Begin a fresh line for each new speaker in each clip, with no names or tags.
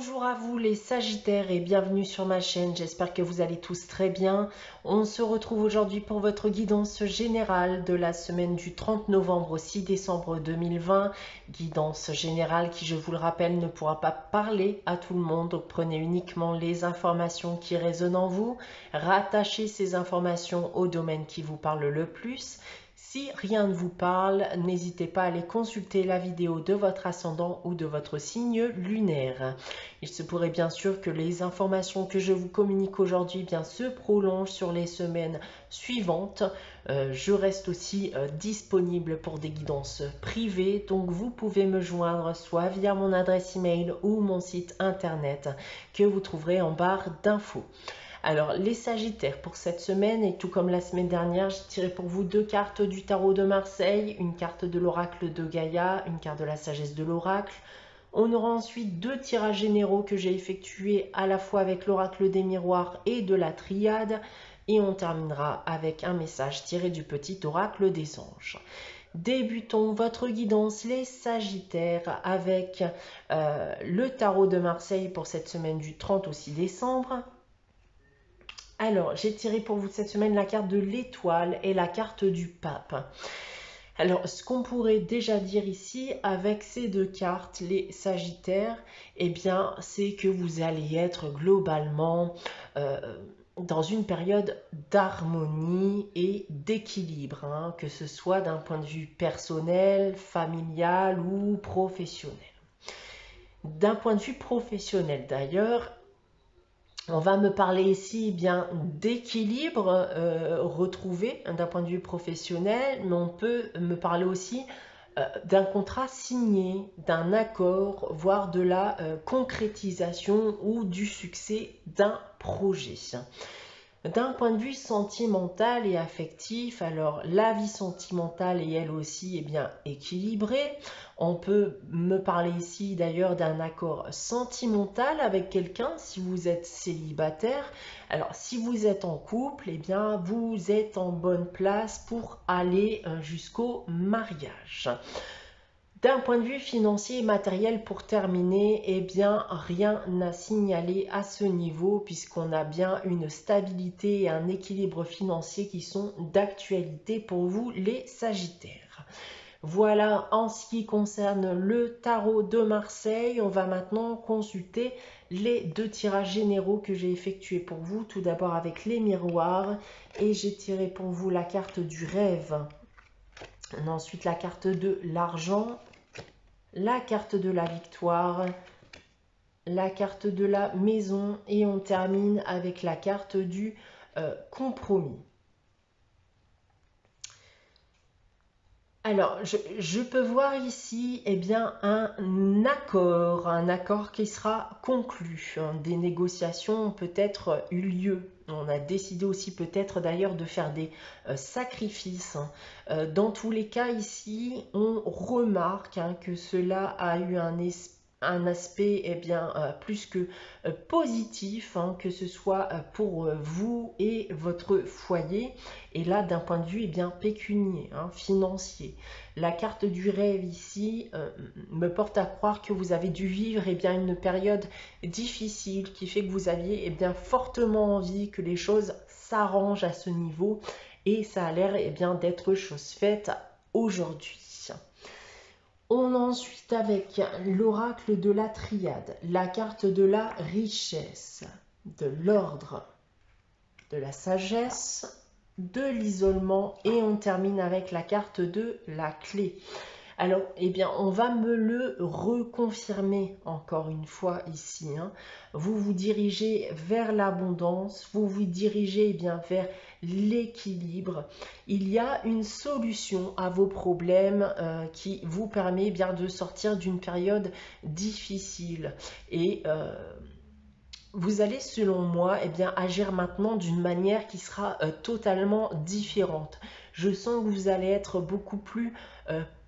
Bonjour à vous les Sagittaires et bienvenue sur ma chaîne, j'espère que vous allez tous très bien. On se retrouve aujourd'hui pour votre guidance générale de la semaine du 30 novembre au 6 décembre 2020. Guidance générale qui, je vous le rappelle, ne pourra pas parler à tout le monde, donc prenez uniquement les informations qui résonnent en vous. Rattachez ces informations au domaine qui vous parle le plus. Si rien ne vous parle, n'hésitez pas à aller consulter la vidéo de votre ascendant ou de votre signe lunaire. Il se pourrait bien sûr que les informations que je vous communique aujourd'hui se prolongent sur les semaines suivantes. Je reste aussi disponible pour des guidances privées, donc vous pouvez me joindre soit via mon adresse email ou mon site internet que vous trouverez en barre d'infos. Alors, les Sagittaires, pour cette semaine, et tout comme la semaine dernière, j'ai tiré pour vous deux cartes du tarot de Marseille, une carte de l'oracle de Gaïa, une carte de la sagesse de l'oracle. On aura ensuite deux tirages généraux que j'ai effectués à la fois avec l'oracle des miroirs et de la triade. Et on terminera avec un message tiré du petit oracle des anges. Débutons votre guidance les Sagittaires avec le tarot de Marseille pour cette semaine du 30 au 6 décembre. Alors, j'ai tiré pour vous cette semaine la carte de l'étoile et la carte du pape. Alors, ce qu'on pourrait déjà dire ici avec ces deux cartes, les Sagittaires, c'est que vous allez être globalement dans une période d'harmonie et d'équilibre, que ce soit d'un point de vue personnel, familial ou professionnel. D'un point de vue professionnel d'ailleurs, on va me parler ici d'équilibre retrouvé d'un point de vue professionnel, mais on peut me parler aussi d'un contrat signé, d'un accord, voire de la concrétisation ou du succès d'un projet. D'un point de vue sentimental et affectif, alors la vie sentimentale est elle aussi équilibrée. On peut me parler ici d'ailleurs d'un accord sentimental avec quelqu'un si vous êtes célibataire. Alors si vous êtes en couple, vous êtes en bonne place pour aller jusqu'au mariage. D'un point de vue financier et matériel, pour terminer, rien à signaler à ce niveau puisqu'on a bien une stabilité et un équilibre financier qui sont d'actualité pour vous les Sagittaires. Voilà en ce qui concerne le tarot de Marseille. On va maintenant consulter les deux tirages généraux que j'ai effectués pour vous. Tout d'abord avec les miroirs et j'ai tiré pour vous la carte du rêve. Ensuite la carte de l'argent, la carte de la victoire, la carte de la maison et on termine avec la carte du compromis. Alors, je peux voir ici un accord qui sera conclu. Des négociations ont peut-être eu lieu. On a décidé aussi peut-être d'ailleurs de faire des sacrifices. Dans tous les cas ici, on remarque que cela a eu un aspect plus que positif, que ce soit pour vous et votre foyer. Et là, d'un point de vue pécunier, financier. La carte du rêve ici me porte à croire que vous avez dû vivre une période difficile qui fait que vous aviez fortement envie que les choses s'arrangent à ce niveau et ça a l'air d'être chose faite aujourd'hui. On ensuite avec l'oracle de la triade, la carte de la richesse, de l'ordre, de la sagesse, de l'isolement et on termine avec la carte de la clé. Alors, on va me le reconfirmer encore une fois ici. Vous vous dirigez vers l'abondance, vous vous dirigez vers l'équilibre. Il y a une solution à vos problèmes qui vous permet de sortir d'une période difficile. Et vous allez, selon moi, agir maintenant d'une manière qui sera totalement différente. Je sens que vous allez être beaucoup plus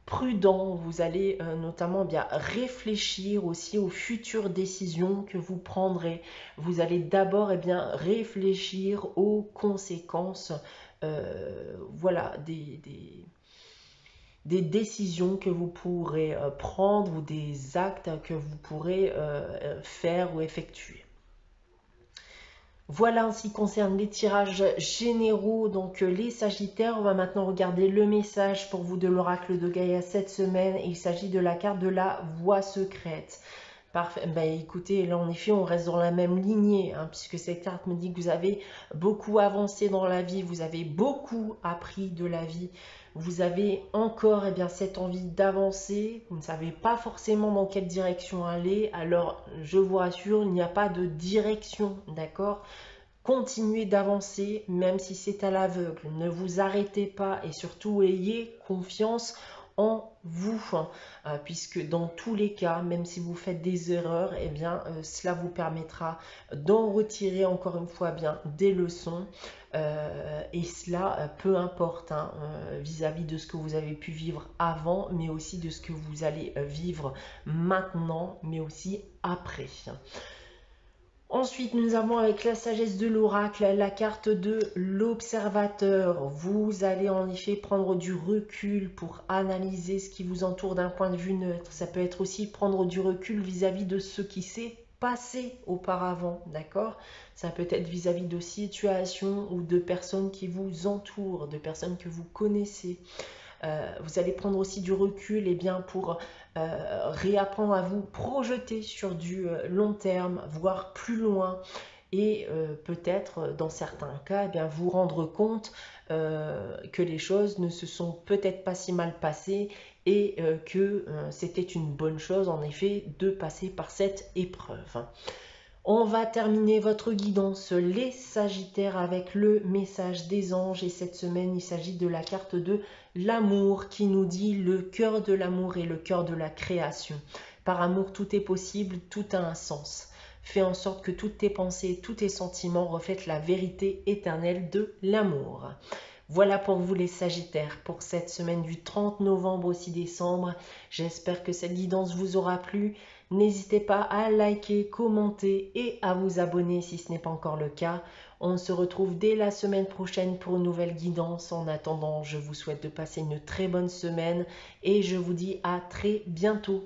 prudent. Vous allez notamment réfléchir aussi aux futures décisions que vous prendrez. Vous allez d'abord réfléchir aux conséquences des décisions que vous pourrez prendre ou des actes que vous pourrez faire ou effectuer. Voilà en ce qui concerne les tirages généraux, donc les Sagittaires. On va maintenant regarder le message pour vous de l'oracle de Gaïa cette semaine. Il s'agit de la carte de la voie secrète. Parfait. Ben, écoutez, là en effet, on reste dans la même lignée, hein, puisque cette carte me dit que vous avez beaucoup avancé dans la vie, vous avez beaucoup appris de la vie, vous avez encore cette envie d'avancer, vous ne savez pas forcément dans quelle direction aller, alors je vous rassure, il n'y a pas de direction, d'accord ? Continuez d'avancer, même si c'est à l'aveugle. Ne vous arrêtez pas et surtout ayez confiance en vous, puisque dans tous les cas, même si vous faites des erreurs, cela vous permettra d'en retirer encore une fois des leçons. Et cela, peu importe, vis-à-vis de ce que vous avez pu vivre avant, mais aussi de ce que vous allez vivre maintenant, mais aussi après. Ensuite, nous avons avec la sagesse de l'oracle la carte de l'observateur. Vous allez en effet prendre du recul pour analyser ce qui vous entoure d'un point de vue neutre. Ça peut être aussi prendre du recul vis-à-vis de ce qui s'est passé auparavant, d'accord? Ça peut être vis-à-vis de situations ou de personnes qui vous entourent, de personnes que vous connaissez. Vous allez prendre aussi du recul pour réapprendre à vous projeter sur du long terme, voire plus loin, et peut-être dans certains cas vous rendre compte que les choses ne se sont peut-être pas si mal passées et que c'était une bonne chose en effet de passer par cette épreuve. On va terminer votre guidance, les Sagittaires, avec le message des anges. Et cette semaine, il s'agit de la carte de l'amour qui nous dit le cœur de l'amour et le cœur de la création. Par amour, tout est possible, tout a un sens. Fais en sorte que toutes tes pensées, tous tes sentiments reflètent la vérité éternelle de l'amour. Voilà pour vous les Sagittaires, pour cette semaine du 30 novembre au 6 décembre. J'espère que cette guidance vous aura plu. N'hésitez pas à liker, commenter et à vous abonner si ce n'est pas encore le cas. On se retrouve dès la semaine prochaine pour une nouvelle guidance. En attendant, je vous souhaite de passer une très bonne semaine et je vous dis à très bientôt.